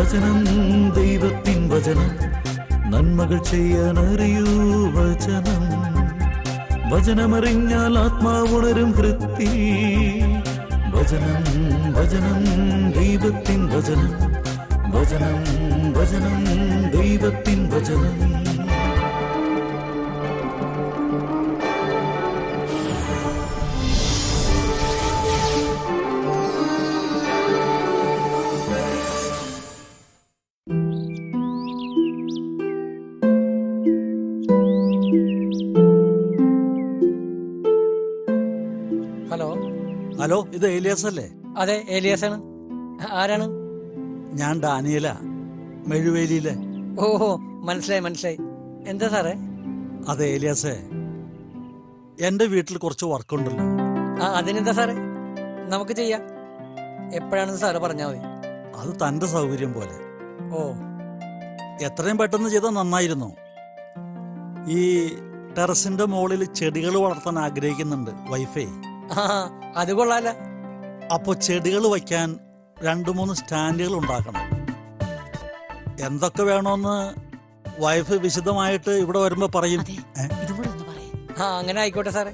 വചനം ദൈവത്തിൻ വചനം നന്മകൾ ചെയ്യാനറിയൂ വചനം. വചനമറിഞ്ഞാൽ ആത്മാവുണരും ഹൃത്തിൽ. വചനം വചനം ദൈവത്തിൻ വചനം. വചനം വചനം ദൈവത്തിൻ വചനം. ഹലോ ഹലോ, ഇത് ഏലിയാസ് അല്ലേ? അതെ, ഏലിയാസാണ്. ആരാണ്? ഞാൻ ഡാനിയല, മെഴുവേലിയിലെ. ഓഹോ, മനസ്സിലായി. എന്താ സാറേ? അതെ ഏലിയാസേ, എന്റെ വീട്ടിൽ കുറച്ച് വർക്കുണ്ടല്ലോ. അതിനെന്താ സാറേ, നമുക്ക് ചെയ്യാം. എപ്പോഴാണെന്ന് സാറ് പറഞ്ഞാൽ മതി. അത് തന്റെ സൗകര്യം പോലെ. ഓ, എത്രയും പെട്ടെന്ന് ചെയ്താൽ നന്നായിരുന്നു. ഈ ടെറസിന്റെ മുകളിൽ ചെടികൾ വളർത്താൻ ആഗ്രഹിക്കുന്നുണ്ട് വൈഫൈ. അത് കൊള്ളാല. അപ്പൊ ചെടികൾ വയ്ക്കാൻ 2-3 സ്റ്റാൻഡുകൾ ഉണ്ടാക്കണം. എന്തൊക്കെ വേണോന്ന് വൈഫ് വിശദമായിട്ട് ഇവിടെ വരുമ്പോ പറയും. അങ്ങനെ ആയിക്കോട്ടെ സാറേ,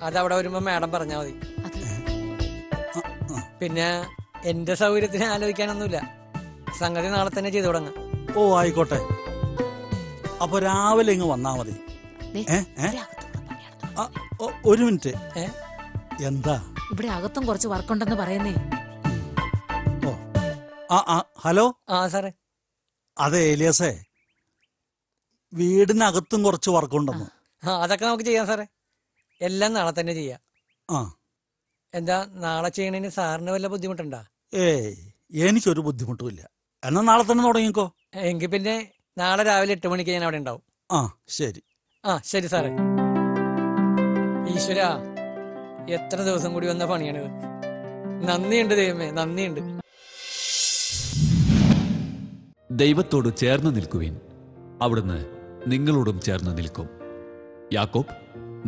അതവിടെ വരുമ്പോ മാഡം പറഞ്ഞാ മതി. പിന്നെ എന്റെ സൗകര്യത്തിന് ആലോചിക്കാനൊന്നുമില്ല. സംഗതി നാളെ തന്നെ ചെയ്തു തുടങ്ങാം. ഓ ആയിക്കോട്ടെ. അപ്പൊ രാവിലെ ഇങ്ങ് വന്നാ മതി. ഒരു മിനിറ്റ്. എന്താ? ഇവിടെ അകത്തും കുറച്ച് വർക്കുണ്ടെന്ന് പറയുന്നേ. ഓ ഹലോ. സാറേ. അതെ ഏലിയാസേ, വീടിനകത്തും കുറച്ച് വർക്കുണ്ടെന്ന്. അതൊക്കെ നമുക്ക് ചെയ്യാം സാറേ. എല്ലാം നാളെ തന്നെ ചെയ്യാം. എന്താ നാളെ ചെയ്യണതിന് സാറിന് വല്ല ബുദ്ധിമുട്ടുണ്ടോ? ഏയ്, എനിക്കൊരു ബുദ്ധിമുട്ടുമില്ല. എന്നാ നാളെ തന്നെ തുടങ്ങിക്കോ. എങ്കിൽ പിന്നെ നാളെ രാവിലെ 8 മണിക്ക് ഞാൻ അവിടെ ഉണ്ടാവും. ശരി. ശരി സാറേ. ഈശ്വരാ, എത്ര ദിവസം കൂടി വന്ന പണിയാണിത്. നന്ദിയുണ്ട് ദൈവമേ, നന്ദിയുണ്ട്. ദൈവത്തോട് ചേർന്ന് നിൽക്കുവിൻ, അവിടുന്ന് നിങ്ങളോടും ചേർന്ന് നിൽക്കും. യാക്കോബ്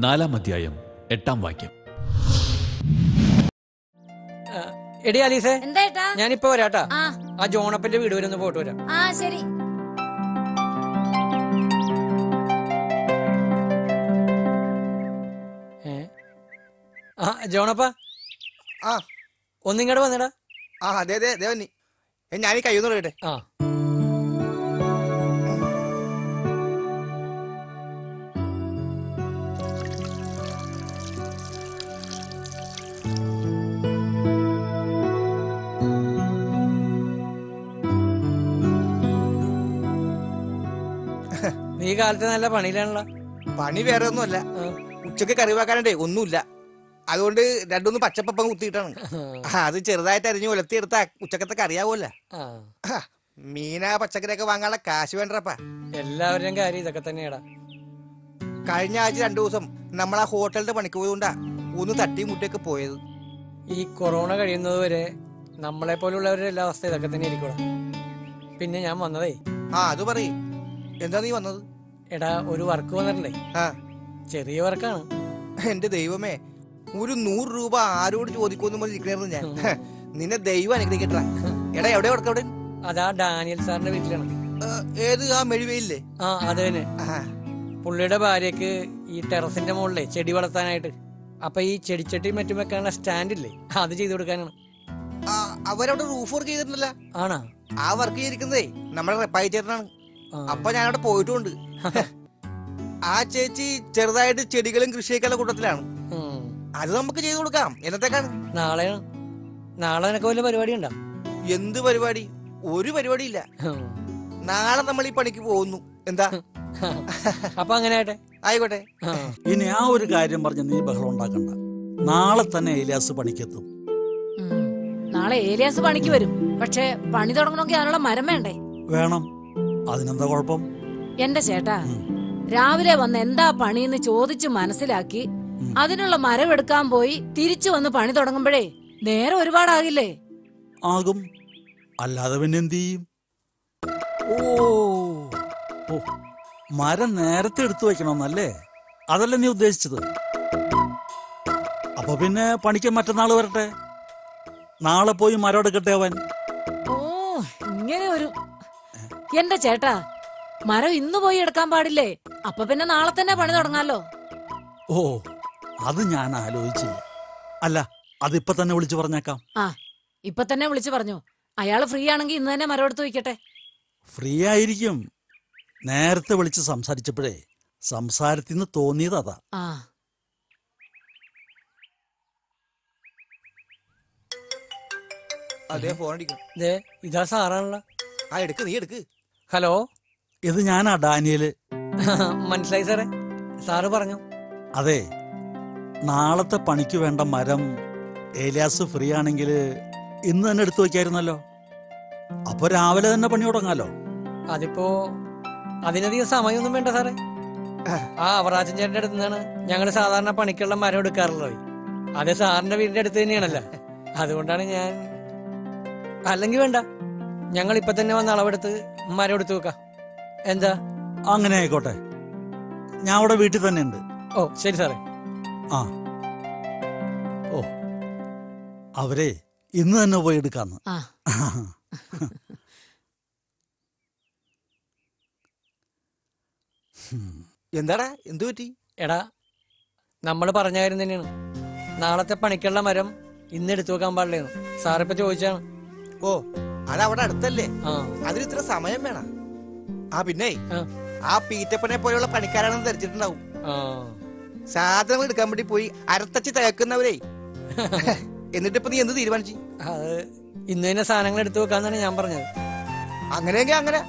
4-8 എടി ആലീസേ, ഞാനിപ്പോ വരാട്ടാ. ആ ജോണപ്പന്റെ വീട് വരെ ഒന്ന് പോയിട്ട് വരാം. ശരി. ജോണപ്പ, ഒന്നിങ്ങോട്ട് വന്നടാ. അതെ ദേവനി, ഞാനീ കയ്യൊന്നു പറയട്ടെ. നീ കാലത്ത് നല്ല പണിയിലാണല്ലോ. പണി വേറെ ഒന്നുമല്ല, ഉച്ചക്ക് കറി വെക്കാനുണ്ടേ ഒന്നുമില്ല. അതുകൊണ്ട് 2-3 പച്ചപ്പപ്പം കുത്തിയിട്ടാണ്. അത് ചെറുതായിട്ട് അരിഞ്ഞ് ഉലത്തിയെടുത്ത ഉച്ചക്കത്തെ കറിയാവൂല്ല. മീന പച്ചക്കറിയൊക്കെ വാങ്ങാനുള്ള കാശ് വേണ്ടപ്പാ. എല്ലാവരുടെയും കാര്യം ഇതൊക്കെ തന്നെയാടാ. കഴിഞ്ഞ ആഴ്ച 2 ദിവസം നമ്മളാ ഹോട്ടലിന്റെ പണിക്ക് പോയതുകൊണ്ടാ ഒന്ന് തട്ടി മുട്ടിയൊക്കെ പോയത്. ഈ കൊറോണ കഴിയുന്നത് വരെ നമ്മളെ പോലുള്ളവരുടെ എല്ലാ അവസ്ഥ ഇതൊക്കെ തന്നെ ആയിരിക്കും. പിന്നെ ഞാൻ വന്നതേ. അത് പറയ്, എന്താ നീ വന്നത്? എടാ, ഒരു വർക്ക് വന്നിട്ടുണ്ടേ. ചെറിയ വർക്കാണ്. എന്റെ ദൈവമേ, ഒരു 100 രൂപ ആരോട് ചോദിക്കുമെന്ന് ഇരിക്കണായിരുന്നു ഞാൻ. നിന്നെ ദൈവം അനുഗ്രഹിക്കട്ടാ. എടാ, എവിടെ വർക്ക്? അവിടെ? അതാ ഡാനിയൽ സാറിന്റെ വീട്ടിലാണ്. ഏത്? ആ മെഴുവയില്ലേ? അത് തന്നെ. പുള്ളിയുടെ ഭാര്യക്ക് ഈ ടെറസിന്റെ മുകളിലെ ചെടി വളർത്താനായിട്ട്. അപ്പൊ ഈ ചെടിച്ചട്ടി മറ്റും വെക്കാനുള്ള സ്റ്റാൻഡില്ലേ, അത് ചെയ്തു കൊടുക്കാനാണ്. അവരവിടെ റൂഫ് വർക്ക് ചെയ്തിട്ടുണ്ടല്ലോ. ആണോ? ആ വർക്ക് ചെയ്തിരിക്കുന്നതേ നമ്മുടെ റെപ്പായി ചേട്ടനാണ്. അപ്പൊ ഞാൻ അവിടെ പോയിട്ടുണ്ട്. ആ ചേച്ചി ചെറുതായിട്ട് ചെടികളും കൃഷിയൊക്കെ കൂട്ടത്തിലാണ്. അത് നമുക്ക് ചെയ്തു കൊടുക്കാം. എന്നത്തേക്കാണ്? നാളെയാണ്. നാളെ നിനക്ക് വല്ല പരിപാടി ഉണ്ടോ? എന്ത് പരിപാടി? ഒരു പരിപാടി ഇല്ല. നാളെ നമ്മൾ ഈ പണിക്ക് പോകുന്നു. എന്താ? അപ്പൊ അങ്ങനെ ആയിക്കോട്ടെ. ഇനി ആ ഒരു കാര്യം പറഞ്ഞ് നീ ബഹളം ഉണ്ടാക്കണ്ട. നാളെ തന്നെ ഏലിയാസ് പണിക്കെത്തും. നാളെ ഏലിയാസ് പണിക്ക് വരും. പക്ഷെ പണി തുടങ്ങണമെങ്കിൽ അതിനുള്ള മരം വേണ്ടേ? വേണം. അതിനെന്താ കുഴപ്പം? എന്റെ ചേട്ടാ, രാവിലെ വന്ന് എന്താ പണിയെന്ന് ചോദിച്ച് മനസ്സിലാക്കി അതിനുള്ള മരം എടുക്കാൻ പോയി തിരിച്ചു വന്ന് പണി തുടങ്ങുമ്പോഴേ നേരെ ഒരുപാടാകില്ലേ? ആകും. അല്ലാതെ പിന്നെ എന്ത് ചെയ്യും? ഓ, മരം നേരത്തെ എടുത്തു വെക്കണമെന്നല്ലേ? അതല്ലേ നീ ഉദ്ദേശിച്ചത്? അപ്പൊ പിന്നെ പണിക്ക് മറ്റന്നാൾ വരട്ടെ. നാളെ പോയി മരം എടുക്കട്ടെ അവൻ. ഇങ്ങനെ എന്റെ ചേട്ടാ, മരം ഇന്ന് പോയി എടുക്കാൻ പാടില്ലേ? അപ്പൊ പിന്നെ നാളെ തന്നെ പണി തുടങ്ങാലോ. ഓ, അത് ഞാൻ ആലോചിച്ചില്ല. അല്ല, അതിപ്പോ തന്നെ വിളിച്ചു പറഞ്ഞേക്കാം. ആ, ഇപ്പൊ തന്നെ വിളിച്ചു പറഞ്ഞു. അയാള് ഫ്രീ ആണെങ്കിൽ ഇന്ന് തന്നെ മരം എടുത്ത് വയ്ക്കട്ടെ. ഫ്രീ ആയിരിക്കും. നേരത്തെ വിളിച്ച് സംസാരിച്ചപ്പോഴേ സംസാരത്തിന്ന് തോന്നിയത് അതാ. ആ, അതേ ഫോൺ അടിക്കണം. ദേ ഇതാ സാറാണല്ലോ. ആ എടുക്ക്, നീ എടുക്ക്. ഹലോ. ഇത് ഞാനാ ഡാനിയല്. മനസ്സിലായി സാറേ, സാറ് പറഞ്ഞു. അതെ, നാളത്തെ പണിക്ക് വേണ്ട മരം ഏലിയാസ് ഫ്രീ ആണെങ്കിൽ ഇന്ന് തന്നെ എടുത്തു വയ്ക്കായിരുന്നല്ലോ. അപ്പൊ രാവിലെ തന്നെ പണി തുടങ്ങാലോ. അതിപ്പോ അതിനധികം സമയമൊന്നും വേണ്ട സാറേ. ആ അവറാച്ചൻ ചേട്ടന്റെ അടുത്ത് നിന്നാണ് ഞങ്ങള് സാധാരണ പണിക്കുള്ള മരം എടുക്കാറുള്ളത്. അത് സാറിന്റെ വീടിന്റെ അടുത്ത് തന്നെയാണല്ലോ. അതുകൊണ്ടാണ് ഞാൻ. അല്ലെങ്കിൽ വേണ്ട, ഞങ്ങൾ ഇപ്പൊ തന്നെ വന്ന് അളവെടുത്ത് മരം എടുത്തു വെക്കാം. എന്താ? അങ്ങനെ ആയിക്കോട്ടെ, ഞാൻ അവിടെ വീട്ടിൽ തന്നെ ഉണ്ട്. ഓ ശരി സാറേ. ആ, ഓ, അവരെ ഇന്ന് തന്നെ പോയി എടുക്കാന്ന്. ആ. എന്താടാ, എന്തു പറ്റി? എടാ, നമ്മൾ പറഞ്ഞ കാര്യം തന്നെയാണ്. നാളത്തെ പണിക്കുള്ള മരം ഇന്ന് എടുത്തു വെക്കാൻ പാടില്ലെന്ന് സാറിപ്പോ ചോദിച്ചാണ്. ഓ, അതവിടെ അടുത്തല്ലേ, ആ അതിന് ഇത്ര സമയം വേണം. ആ പിന്നെ ആ. ആ പീറ്റപ്പനെ പോലെയുള്ള പണിക്കാരാണെന്ന് ധരിച്ചിട്ടുണ്ടാവും. ആ സാധനം എടുക്കാൻ വേണ്ടി പോയി അരത്തച്ച് തേക്കുന്നവരെ. എന്നിട്ടിപ്പോ നീ എന്ത് തീരുമാനിച്ചു? അത് ഇന്ന് തന്നെ സാധനങ്ങൾ എടുത്തു വെക്കാന്നാണ് ഞാൻ പറഞ്ഞത്. അങ്ങനെയെങ്കിൽ അങ്ങനെ.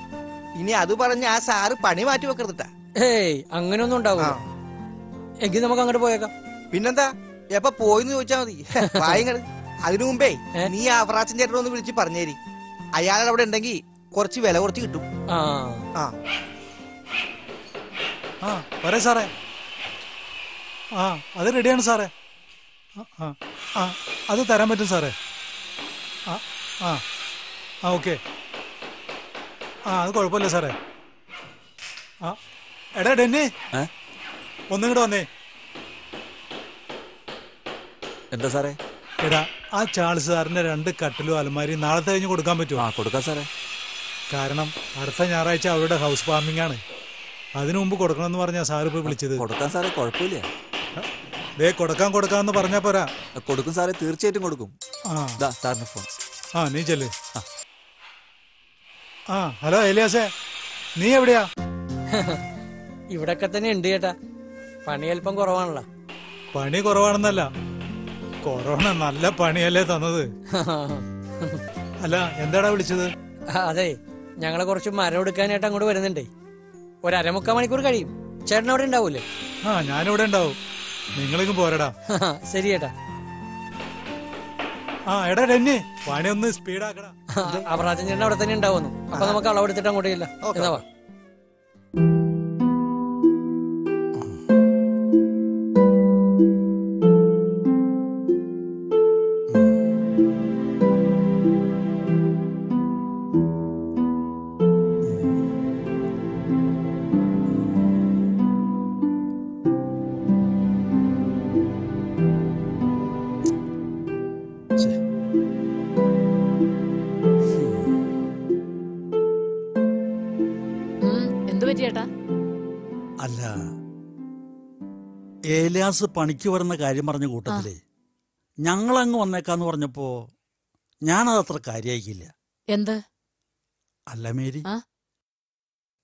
ഇനി അത് പറഞ്ഞ് ആ സാറ് പണി മാറ്റി വെക്കരുതിട്ടാ. ഏയ് അങ്ങനെയൊന്നും ഉണ്ടാവില്ല. എങ്കിൽ നമുക്ക് അങ്ങോട്ട് പോയേക്കാം. പിന്നെന്താ, എപ്പ പോയിന്ന് ചോദിച്ചാ മതി. വായങ്ങള്. അതിനു മുമ്പേ നീ ആ അവറാച്ചൻ ചേട്ടനെ ഒന്ന് വിളിച്ച് പറഞ്ഞേരി. അയാൾ അവിടെ ഉണ്ടെങ്കിൽ കുറച്ച് വില കുറച്ച് കിട്ടും. ആ ആ ആ പറയാ സാറേ. ആ, അത് റെഡിയാണ് സാറേ. ആ ആ അത് തരാൻ പറ്റും സാറേ. ആ ആ ആ ഓക്കെ. ആ, അത് കുഴപ്പമില്ല സാറേ. ആ, എടാ ഡെന്നി, ഒന്നിങ്ങോട്ട് വന്നേ. എന്താ സാറേ? എടാ, ആ ചാൾസ് സാറിന്റെ 2 കട്ടിലും അലമാരിയും നാളത്തെ കഴിഞ്ഞ് കൊടുക്കാൻ പറ്റുമോ? കൊടുക്കാം സാറേ. കാരണം അടുത്ത ഞായറാഴ്ച അവരുടെ ഹൗസ് വാമിംഗ് ആണ്. അതിനു മുമ്പ് കൊടുക്കണമെന്ന് പറഞ്ഞാ സാറ് ഇപ്പൊ വിളിച്ചത്. കൊടുക്കാം സാറേ, കുഴപ്പമില്ല. ദേ കൊടുക്കാന്ന് പറഞ്ഞാ പോരാ. കൊടുക്കും സാറേ, തീർച്ചയായിട്ടും കൊടുക്കും. ആ സാറിന് ഫോൺ. ആ, നീ ചെല്ല്. ആ, ഹലോ ഏലിയാസേ, നീ എവിടെയാ? ഇവിടൊക്കെ തന്നെ ഉണ്ട് ചേട്ടാ. പണി അല്പം കുറവാണല്ലോ. പണി കുറവാണെന്നല്ല, കൊറോണ നല്ല പണിയല്ലേ തന്നത്. അല്ല, എന്താടാ വിളിച്ചത്? അതെ, ഞങ്ങളെ കുറച്ച് മരം എടുക്കാനായിട്ട് അങ്ങോട്ട് വരുന്നുണ്ടേ. 1.25 മണിക്കൂർ കഴിയും. ചേട്ടൻ അവിടെ ഉണ്ടാവൂലേ? ആ, ഞാനിവിടെ ഉണ്ടാവും. നിങ്ങളിങ്ങ് പോരടാ. ശരി ചേട്ടാ. ആ, എടാ ഡെന്നി, പണി ഒന്ന് സ്പീഡാക്കടാ. അവറാച്ചൻ ചേട്ടൻ അവിടെ തന്നെ ഉണ്ടാവുന്നു. അപ്പൊ നമുക്ക് അളവെടുത്തിട്ട് അങ്ങോട്ട് ഇല്ല. എന്നാ വാ. എന്തു പറ്റി ചേട്ടാ? അല്ല, ഏലിയാസ് പണിക്ക് വരുന്ന കാര്യം പറഞ്ഞ കൂട്ടത്തിലേ ഞങ്ങളങ്ങ് വന്നേക്കാന്ന് പറഞ്ഞപ്പോ ഞാനത് അത്ര കാര്യമായിക്കില്ല. എന്ത്? അല്ല മേരി, ആ?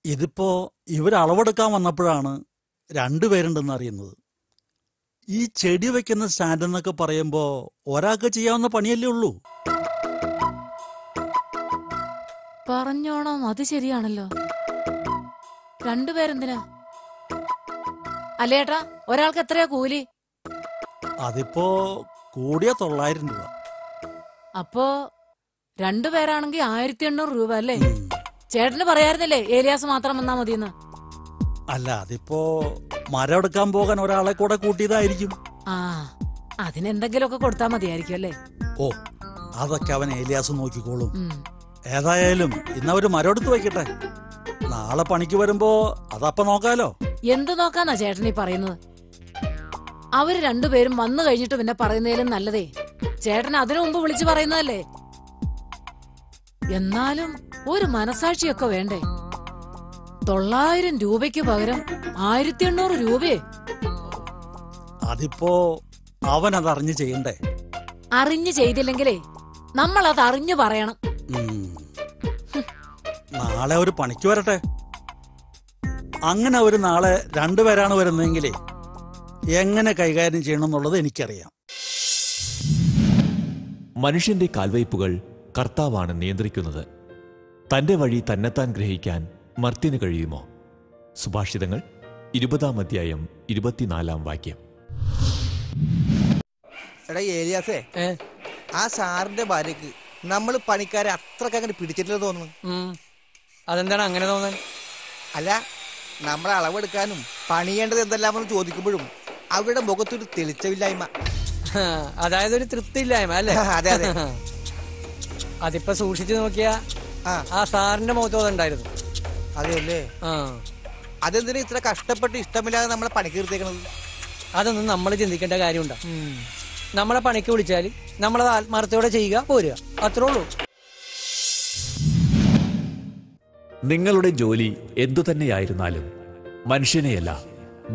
ഇതിപ്പോ ഇവരളവെടുക്കാൻ വന്നപ്പോഴാണ് 2 പേരുണ്ടെന്ന് അറിയുന്നത്. ഈ ചെടി വെക്കുന്ന സ്റ്റാൻഡ് എന്നൊക്കെ പറയുമ്പോ ഒരാൾക്ക് ചെയ്യാവുന്ന പണിയല്ലേ ഉള്ളൂ. പറഞ്ഞോണം, അത് ശരിയാണല്ലോ. 2 പേരെന്തിനാ? അല്ലേട്ടാ, ഒരാൾക്ക് എത്രയാ കൂലി? അതിപ്പോ കൂടിയ 900 രൂപ. അപ്പോ 2 പേരാണെങ്കിൽ 1800 രൂപ അല്ലേ? ചേട്ടന് പറയായിരുന്നില്ലേ ഏലിയാസ് മാത്രം വന്നാ മതിയെന്ന്? അല്ല, അതിപ്പോ മരം എടുക്കാൻ പോകാൻ ഒരാളെ കൂടെ കൂട്ടിയതായിരിക്കും. ആ, അതിനെന്തെങ്കിലുമൊക്കെ കൊടുത്താ മതിയായിരിക്കും അല്ലേ? ഓ, അതൊക്കെ അവൻ ഏലിയാസ് നോക്കിക്കോളും. ഉം. ഏതായാലും ഇന്നവര് മരം എടുത്ത് വയ്ക്കട്ടെ. നാളെ പണിക്ക് വരുമ്പോ അതപ്പ നോക്കാലോ. എന്ത് നോക്കാന്നാ ചേട്ടനീ പറയുന്നത്? അവര് 2 പേരും വന്നു കഴിഞ്ഞിട്ട് പിന്നെ പറയുന്നതിലും നല്ലതേ ചേട്ടൻ അതിനു മുമ്പ് വിളിച്ചു പറയുന്നതല്ലേ. എന്നാലും ഒരു മനസാക്ഷിയൊക്കെ വേണ്ടേ? 900 രൂപയ്ക്ക് പകരം 1800 രൂപയെ. അതിപ്പോ അവൻ അതറിഞ്ഞ് ചെയ്യണ്ടേ? അറിഞ്ഞു ചെയ്തില്ലെങ്കിലേ നമ്മൾ അത് അറിഞ്ഞു പറയണം. ഉം. നാളെ ഒരു പണിക്ക് വരട്ടെ. അങ്ങനെ ഒരു നാളെ രണ്ടുപേരാണ് വരുന്നതെങ്കിലേ എങ്ങനെ കൈകാര്യം ചെയ്യണം എന്നുള്ളത് എനിക്കറിയാം. മനുഷ്യന്റെ കാൽവയ്പുകൾ കർത്താവാണ് നിയന്ത്രിക്കുന്നത്. തന്റെ വഴി തന്നെത്താൻ ഗ്രഹിക്കാൻ മർത്യന് കഴിയുമോ? സുഭാഷിതങ്ങൾ 20-ാം അധ്യായം 24-ാം വാക്യം. എടാ ഏലിയാസേ, ആ സാറിന്റെ ഭാര്യക്ക് നമ്മൾ പണിക്കാരെ അത്രക്ക് അങ്ങനെ പിടിച്ചിട്ടില്ല തോന്നുന്നു. അതെന്താണ് അങ്ങനെ തോന്നാൻ? അല്ല, നമ്മളെ അളവെടുക്കാനും പണിയേണ്ടത് എന്തെല്ലാമെന്ന് ചോദിക്കുമ്പോഴും അവരുടെ മുഖത്തൊരു തെളിച്ചമില്ലായ്മ. അതായത് ഒരു തൃപ്തി ഇല്ലായ്മ അല്ലേ? അതെ അതെ. അതിപ്പോ സൂക്ഷിച്ചു നോക്കിയാ ആ സാറിന്റെ മുഖത്ത് അതുണ്ടായിരുന്നു. അതെയല്ലേ? അതെന്തിനാ ഇത്ര കഷ്ടപ്പെട്ട് ഇഷ്ടമില്ലാതെ നമ്മളെ പണിക്ക് നിർത്തിയേക്കണത്? അതൊന്നും നമ്മൾ ചിന്തിക്കേണ്ട കാര്യമുണ്ടോ? നമ്മളെ പണിക്ക് വിളിച്ചാൽ നമ്മളത് ആത്മാർത്ഥയോടെ ചെയ്യുക, പോരുക, അത്രേ ഉള്ളൂ. നിങ്ങളുടെ ജോലി എന്തുതന്നെയായിരുന്നാലും മനുഷ്യനെയല്ല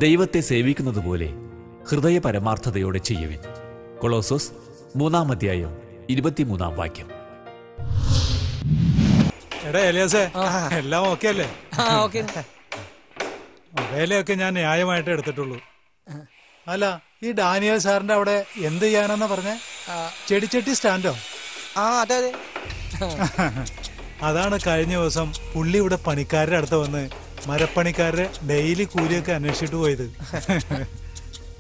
ദൈവത്തെ സേവിക്കുന്നത് പോലെ ഹൃദയ പരമാർത്ഥതയോടെ ചെയ്യുവിൻ. കൊളോസോസ് 3-ാം അധ്യായം 23-ാം വാക്യം. എടാ ഏലിയാസേ, എല്ലാം ഓക്കെ അല്ലേ? വേലയൊക്കെ ഞാൻ ന്യായമായിട്ട് എടുത്തിട്ടുള്ളൂ. അല്ല, ഈ ഡാനിയൽ സാറിന്റെ അവിടെ എന്ത് ചെയ്യാനെന്നാ പറഞ്ഞേ? ചെടിച്ചട്ടി സ്റ്റാൻഡോ? അതെ അതെ. അതാണ് കഴിഞ്ഞ ദിവസം പുള്ളി ഇവിടെ പണിക്കാരുടെ അടുത്ത് വന്ന് മരപ്പണിക്കാരുടെ ഡെയിലി കൂലിയൊക്കെ അന്വേഷിച്ചിട്ട് പോയത്.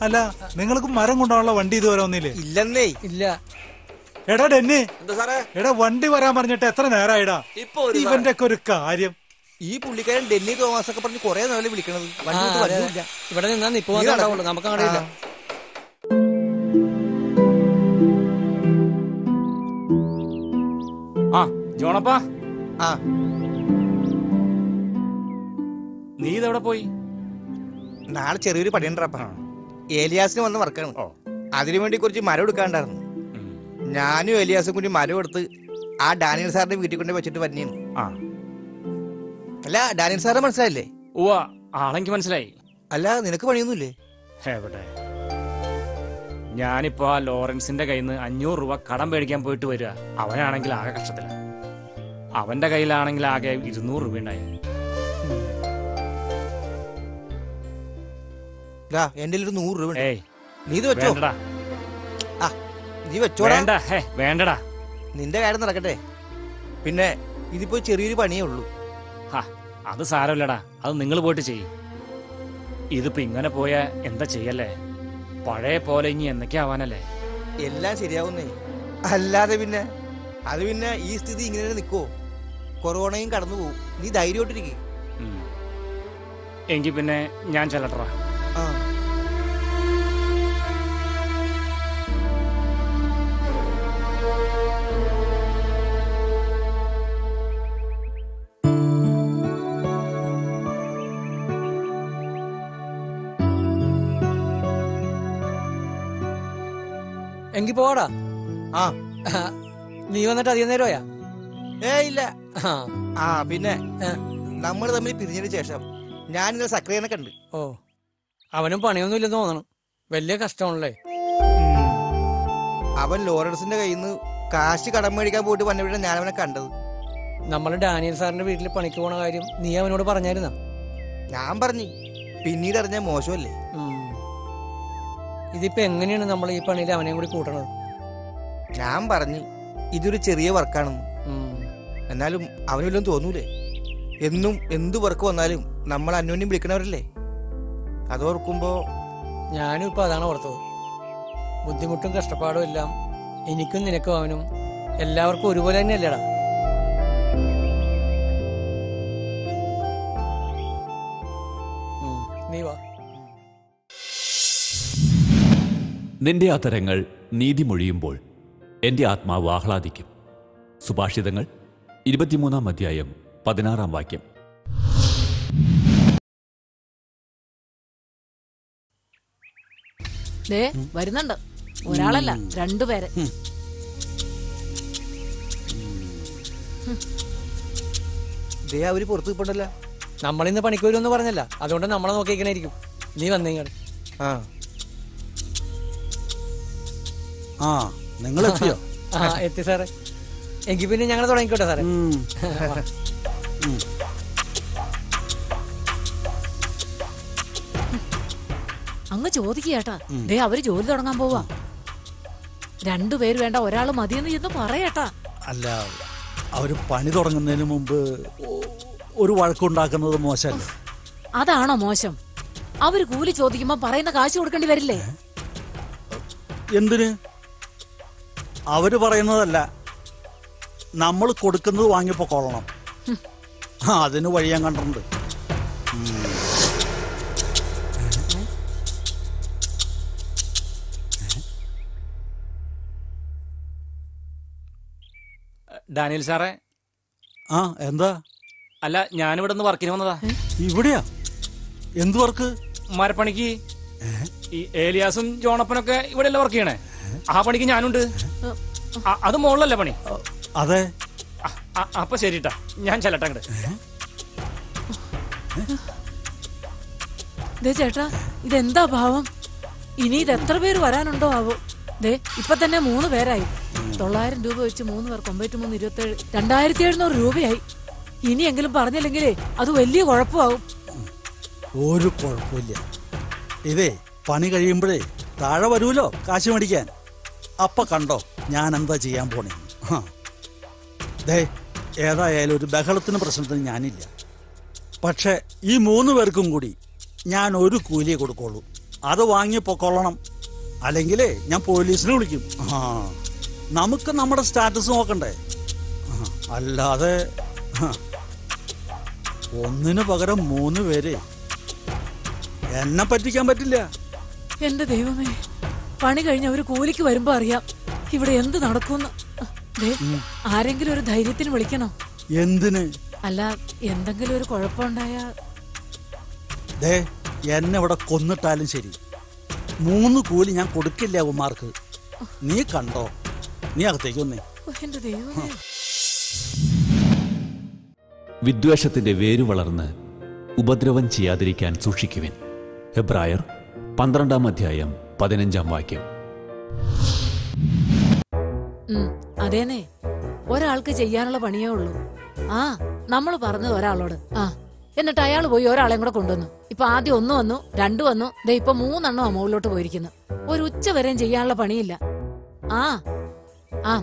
അല്ല, നിങ്ങൾക്ക് മരം കൊണ്ടുപോകാനുള്ള വണ്ടി ഇതുവരെ ഒന്നില്ലേ? ഇല്ലെന്നേ. ഇല്ല. എടാ ഡെന്നി, എടാ വണ്ടി വരാൻ പറഞ്ഞിട്ട് എത്ര നേരമായിടാ? ഇവന്റെ ഒക്കെ ഒരു കാര്യം. ഈ പുള്ളിക്കാരൻ ഡെന്നി തോമസ് ഒക്കെ പറഞ്ഞ് കൊറേ നേരം വിളിക്കണത്. ഇവിടെ നിന്നാ നിപ്പുള്ളൂ, നമുക്ക് അറിയില്ല. ജോണപ്പാ, നീ ഇതെവിടെ പോയി? നാളെ ചെറിയൊരു പണിയുണ്ടപ്പാ. ഏലിയാസിന് വന്ന വർക്കാണ്. അതിനുവേണ്ടി കുറച്ച് മരം എടുക്കാണ്ടായിരുന്നു. ഞാനും ഏലിയാസും കൂടി മരം എടുത്ത് ആ ഡാനിയൽ സാറിന്റെ വീട്ടിൽ കൊണ്ട് വെച്ചിട്ട് വന്നെയാണ്. അല്ല, ഡാനിയൽ സാറെ മനസ്സിലായില്ലേ? ആളെനിക്ക് മനസ്സിലായി. അല്ല, നിനക്ക് പണിയൊന്നുമില്ലേ? എവിടെ? ഞാനിപ്പോ ആ ലോറൻസിന്റെ കയ്യിൽ നിന്ന് 500 രൂപ കടം മേടിക്കാൻ പോയിട്ട് വരിക. അവനാണെങ്കിൽ ആകെ കഷ്ടത്തില. അവന്റെ കയ്യിലാണെങ്കിൽ ആകെ 200 രൂപ ഉണ്ടായി. എന്റെ 100 രൂപ. നീ ഇത് വെച്ചോ. നീ വെച്ചോടാ. വേണ്ടടാ, നിന്റെ കാര്യം നടക്കട്ടെ. പിന്നെ ഇതിപ്പോ ചെറിയൊരു പണിയേ ഉള്ളൂ. അത് സാരമില്ലടാ, അത് നിങ്ങൾ പോയിട്ട് ചെയ്യും. ഇതിപ്പോ ഇങ്ങനെ പോയാ എന്താ ചെയ്യല്ലേ? പഴയ പോലെ ഇനി എന്തൊക്കെയാവാനല്ലേ? എല്ലാം ശരിയാവുന്നേ. അല്ലാതെ പിന്നെ അത് പിന്നെ ഈ സ്ഥിതി ഇങ്ങനെ നിൽക്കുവോ? കൊറോണയും കടന്നു പോകും. നീ ധൈര്യമായിട്ടിരിക്കും. എങ്കിൽ പിന്നെ ഞാൻ ചെല്ലട്ടറാ. എങ്കി പോടാ. നീ വന്നിട്ട് അധികം നേരമായാ? ഇല്ല. പിന്നെ നമ്മൾ തമ്മിൽ പിരിഞ്ഞതിന് ശേഷം ഞാൻ ഇന്നലെ സക്രിയനെ കണ്ട്. അവനും പണിയൊന്നും ഇല്ലെന്ന് തോന്നണം. വലിയ കഷ്ടമാണല്ലേ? അവൻ ലോറൻസിന്റെ കയ്യിൽ നിന്ന് കാശ് കടം മേടിക്കാൻ പോയിട്ട് വന്നവിടെ ഞാൻ അവനെ കണ്ടത്. നമ്മള് ഡാനിയൽ സാറിന്റെ വീട്ടിൽ പണിക്ക് പോണ കാര്യം നീ അവനോട് പറഞ്ഞായിരുന്ന? ഞാൻ പറഞ്ഞു. പിന്നീട് അറിഞ്ഞ മോശമല്ലേ? ഇതിപ്പോ എങ്ങനെയാണ് നമ്മൾ ഈ പണിയിൽ അവനെയും കൂടി കൂട്ടണത്? ഞാൻ പറഞ്ഞു ഇതൊരു ചെറിയ വർക്കാണെന്ന്. എന്നാലും അവനെല്ലാം തോന്നൂലേ? എന്നും എന്ത് വർക്ക് വന്നാലും നമ്മൾ അന്യോന്യം വിളിക്കണവരല്ലേ? അതോർക്കുമ്പോ ഞാനും ഇപ്പൊ അതാണ് ഓർത്തത്. ബുദ്ധിമുട്ടും കഷ്ടപ്പാടും എല്ലാം എനിക്കും നിനക്കും അവനും എല്ലാവർക്കും ഒരുപോലെ തന്നെയല്ലേടാ? നീ വാ. നിന്റെ അധരങ്ങൾ നീതി മൊഴിയുമ്പോൾ എന്റെ ആത്മാവ് ആഹ്ലാദിക്കും. സുഭാഷിതങ്ങൾ 23-ാം അധ്യായം 16-ാം വാക്യം. വരുന്നുണ്ട്. ഒരാളല്ല, 2 പേരെ. ദേ അവര് പുറത്ത് നിൽപ്പുണ്ടല്ലോ. നമ്മളിന്ന് പണിക്ക് വരുമെന്ന് പറഞ്ഞല്ല, അതുകൊണ്ട് നമ്മളെ നോക്കിയിരിക്കണായിരിക്കും. നീ വന്നീങ്ങൾ. ആ ആ നിങ്ങൾ എത്തിയോ? ആ എത്തി സാറേ. എങ്കിൽ പിന്നെ ഞങ്ങൾ തുടങ്ങിക്കോട്ടെ സാറേ. അങ്ങ് ചോദിക്കേട്ടാ, ദേ അവര് ജോലി തുടങ്ങാൻ പോവാ. രണ്ടുപേര് വേണ്ട, ഒരാള് മതിയെന്ന് ചെന്ന് പറയേട്ടാ. അല്ല, അവര് പണി തുടങ്ങുന്നതിന് മുമ്പ് ഒരു വഴക്കുണ്ടാക്കുന്നത് മോശമല്ലേ? അതാണോ മോശം? അവര് കൂലി ചോദിക്കുമ്പോ പറയുന്ന കാശ് കൊടുക്കേണ്ടി വരില്ലേ? എന്തിന്? അവര് പറയുന്നതല്ല, നമ്മൾ കൊടുക്കുന്നത് വാങ്ങിപ്പോക്കൊള്ളണം. അതിന് വഴി ഞാൻ കണ്ടിട്ടുണ്ട്. ഡാനിയൽ സാറേ. ആ എന്താ? അല്ല, ഞാനിവിടെ നിന്ന് വർക്കിന് വന്നതാ. ഇവിടെയാ? എന്ത് വർക്ക്? മരപ്പണിക്ക്. ഈ ഏലിയാസും ജോണപ്പനൊക്കെ ഇവിടെ അല്ല വർക്ക് ചെയ്യണേ. ആ പണിക്ക് ഞാനുണ്ട്. അത് മുകളിലല്ലേ പണി? അതെ. അപ്പൊ ശരിട്ടാ, ഞാൻ ചെല്ലട്ടെ അങ്ങട്. ചേട്ടാ, ഇതെന്താ ഭാവം? ഇനി ഇത് എത്ര പേര് വരാനുണ്ടോ ആവോ? ദേ ഇപ്പൊ തന്നെ 3 പേരായി. 900 രൂപ വെച്ച് 3 പേർക്ക് 93 27 2700 രൂപയായി. ഇനിയെങ്കിലും പറഞ്ഞില്ലെങ്കിലേ അത് വലിയ കുഴപ്പമാവും. ഒരു കുഴപ്പമില്ല. ഇതേ പണി കഴിയുമ്പോഴേ താഴെ വരൂലോ കാശ് മേടിക്കാൻ. അപ്പൊ കണ്ടോ ഞാൻ എന്താ ചെയ്യാൻ പോണേ. ദേ ഏതായാലും ഒരു ബഹളത്തിന് പ്രശ്നത്തിന് ഞാനില്ല. പക്ഷെ ഈ 3 പേർക്കും കൂടി ഞാൻ ഒരു കൂലിയെ കൊടുക്കുള്ളൂ. അത് വാങ്ങി പൊക്കൊള്ളണം. അല്ലെങ്കിലേ ഞാൻ പോലീസിനെ വിളിക്കും. നമുക്ക് നമ്മുടെ സ്റ്റാറ്റസ് നോക്കണ്ടേ? അല്ലാതെ ഒന്നിനു പകരം 3 പേര് എന്നെ പറ്റിക്കാൻ പറ്റില്ല. എന്റെ ദൈവമേ, പണി കഴിഞ്ഞ് അവര് കൂലിക്ക് വരുമ്പോ അറിയാം ഇവിടെ എന്ത് നടക്കുമെന്ന്. ആരെങ്കിലും ഒരു ധൈര്യത്തിന് വിളിക്കണോ? എന്തിന്? അല്ല, എന്തെങ്കിലും ഒരു കുഴപ്പമുണ്ടായാ? ദേ എന്നെ ഇവിടെ കൊന്നിട്ടാലും ശരി 3 കൂലി ഞാൻ കൊടുക്കില്ല ഉമാർക്ക്. നീ കണ്ടോ? നീ അകത്തേക്ക് വന്നേ. എന്റെ ദൈവമേ. വിദ്വേഷത്തിന്റെ വേരു വളർന്ന് ഉപദ്രവം ചെയ്യാതിരിക്കാൻ സൂക്ഷിക്കുവിൻ. ഹെബ്രായർ 12-ാം അധ്യായം 15-ാം വാക്യം. അതേനെ, ഒരാൾക്ക് ചെയ്യാനുള്ള പണിയേ ഉള്ളൂ. നമ്മൾ പറഞ്ഞത് ഒരാളോട്. എന്നിട്ട് അയാൾ പോയി ഒരാളെയും കൂടെ കൊണ്ടുവന്നു. ഇപ്പൊ ആദ്യം 1 വന്നു, 2 വന്നു, ദേ ഇപ്പൊ 3 എണ്ണം മുകളിലോട്ട് പോയിരിക്കുന്നു. ഒരു ഉച്ച വരെയും ചെയ്യാനുള്ള പണിയില്ല.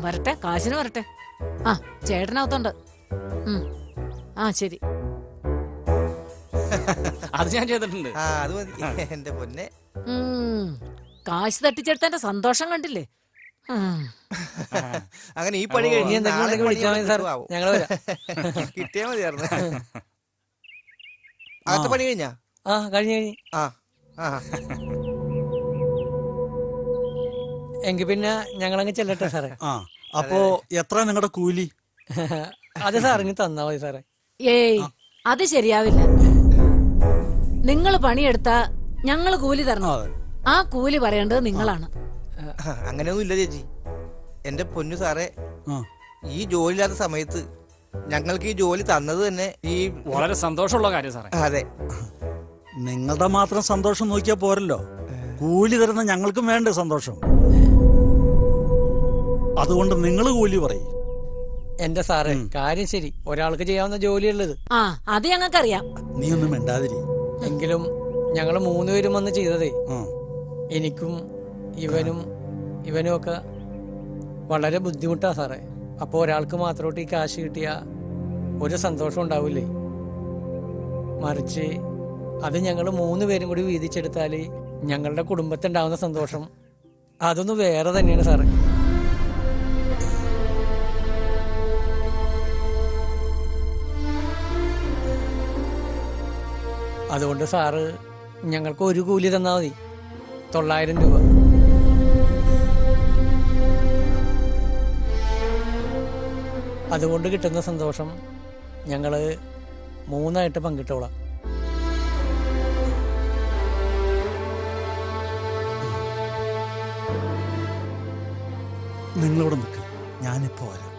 വരട്ടെ, കാശിന് വരട്ടെ. ചേട്ടനകത്തുണ്ട്. ശരി. അത് ഞാൻ ചെയ്തിട്ടുണ്ട്. അത് മതി എന്റെ പൊന്നെ. കാശ് തട്ടിച്ചെടുത്തതിന്റെ സന്തോഷം കണ്ടില്ലേ? അങ്ങനെ ഈ പണി കഴിഞ്ഞ് കിട്ടിയാ മതിയായിരുന്നു. അകത്തെ പണി കഴിഞ്ഞാ? കഴിഞ്ഞു. എങ്കിൽ പിന്നെ ഞങ്ങളങ്ങ് ചെല്ലട്ടെ സാറേ. അപ്പോ എത്ര നിങ്ങളുടെ കൂലി? അത് സാറിന് തന്നാ മതി സാറേ. ഏയ്, അത് ശരിയാവില്ല. നിങ്ങൾ പണിയെടുത്താ ഞങ്ങള് കൂലി തരണോ? ആ കൂലി പറയേണ്ടത് നിങ്ങളാണ്. അങ്ങനെയൊന്നും ഇല്ല ചേച്ചി. എന്റെ പൊന്നു സാറേ, ഈ ജോലി ഇല്ലാത്ത സമയത്ത് ഞങ്ങൾക്ക് ഈ ജോലി തന്നത് തന്നെ ഈ വളരെ സന്തോഷമുള്ള കാര്യം സാറേ. അതെ, നിങ്ങളുടെ മാത്രം സന്തോഷം നോക്കിയാ പോരല്ലോ, കൂലി തരുന്ന ഞങ്ങൾക്കും വേണ്ടേ സന്തോഷം. അതുകൊണ്ട് നിങ്ങൾ കൂലി പറയും. എന്റെ സാറേ, കാര്യം ശരി, ഒരാൾക്ക് ചെയ്യാവുന്ന ജോലിയുള്ളത്. അത് ഞങ്ങൾക്കറിയാം. നീ ഒന്നും മിണ്ടാതിരി. എങ്കിലും ഞങ്ങള് 3 പേരും വന്ന് ചെയ്തതേ എനിക്കും ഇവനും ഒക്കെ വളരെ ബുദ്ധിമുട്ടാ സാറേ. അപ്പൊ ഒരാൾക്ക് മാത്രമായിട്ട് ഈ കാശ് കിട്ടിയ ഒരു സന്തോഷം ഉണ്ടാവില്ലേ? മറിച്ച് അത് ഞങ്ങൾ 3 പേരും കൂടി വീതിച്ചെടുത്താല് ഞങ്ങളുടെ കുടുംബത്തിനുണ്ടാവുന്ന സന്തോഷം അതൊന്ന് വേറെ തന്നെയാണ് സാറേ. അതുകൊണ്ട് സാറ് ഞങ്ങൾക്ക് ഒരു കൂലി തന്നാൽ മതി, 900 രൂപ. അതുകൊണ്ട് കിട്ടുന്ന സന്തോഷം ഞങ്ങള് 3 പങ്കിട്ടോളാം. നിങ്ങളിവിടെ നിൽക്ക്, ഞാനിപ്പോ വരാം.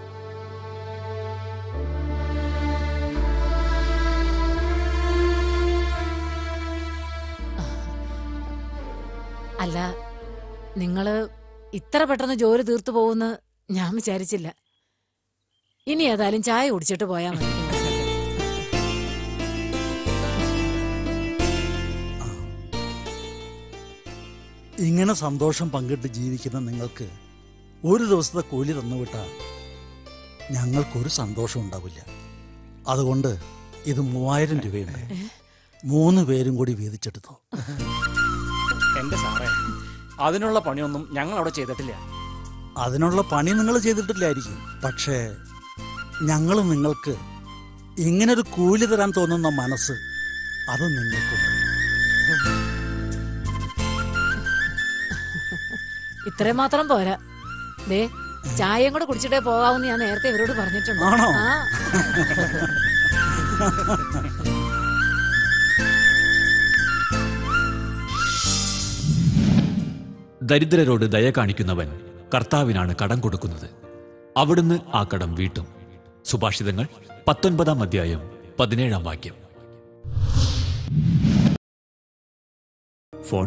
അല്ല, നിങ്ങള് ഇത്ര പെട്ടെന്ന് ജോലി തീർത്തു പോകുമെന്ന് ഞാൻ വിചാരിച്ചില്ല. ഇനി ഏതായാലും ചായ കുടിച്ചിട്ട് പോയാൽ മതി. ഇങ്ങനെ സന്തോഷം പങ്കിട്ട് ജീവിക്കുന്ന നിങ്ങൾക്ക് ഒരു ദിവസത്തെ കൂലി തന്നുവിട്ടാൽ ഞങ്ങൾക്കൊരു സന്തോഷം ഉണ്ടാവില്ല. അതുകൊണ്ട് ഇത് 3000 രൂപയുണ്ട്. 3 പേരും കൂടി വീതിച്ചെടുത്തോ. എന്റെ സാറേ, അതിനുള്ള പണിയൊന്നും ഞങ്ങൾ അവിടെ ചെയ്തിട്ടില്ല. അതിനുള്ള പണി നിങ്ങൾ ചെയ്തിട്ടില്ലായിരിക്കും. പക്ഷേ ഞങ്ങൾ നിങ്ങൾക്ക് ഇങ്ങനൊരു കൂലി തരാൻ തോന്നുന്ന മനസ്സ് അത് നിങ്ങൾക്കുണ്ട്. ഇത്രയും മാത്രം പോരാ. ദേ, ചായയും കൂടെ കുടിച്ചിട്ടേ പോകാമെന്ന് ഞാൻ നേരത്തെ ഇവരോട് പറഞ്ഞിട്ടുണ്ട്. ആണോ? ദരിദ്രരോട് ദയ കാണിക്കുന്നവൻ കർത്താവിനാണ് കടം കൊടുക്കുന്നത്, അവിടുന്ന് ആ കടം വീട്ടും. സുഭാഷിതങ്ങൾ 19-ാം അധ്യായം 17-ാം വാക്യം. ഫോൺ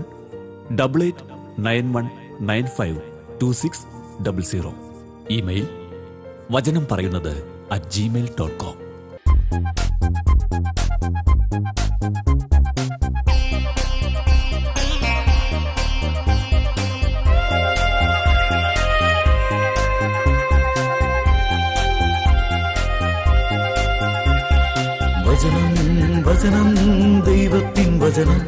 8891952600. ഇമെയിൽ വചനം പറയുന്നത് @gmail.com. വചനം വചനം ദൈവത്തിൻ വചനം,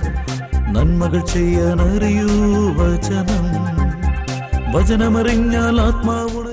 നന്മകൾ ചെയ്യാൻ അറിയൂ വചനം. വചനമറിഞ്ഞാൽ ആത്മാവ്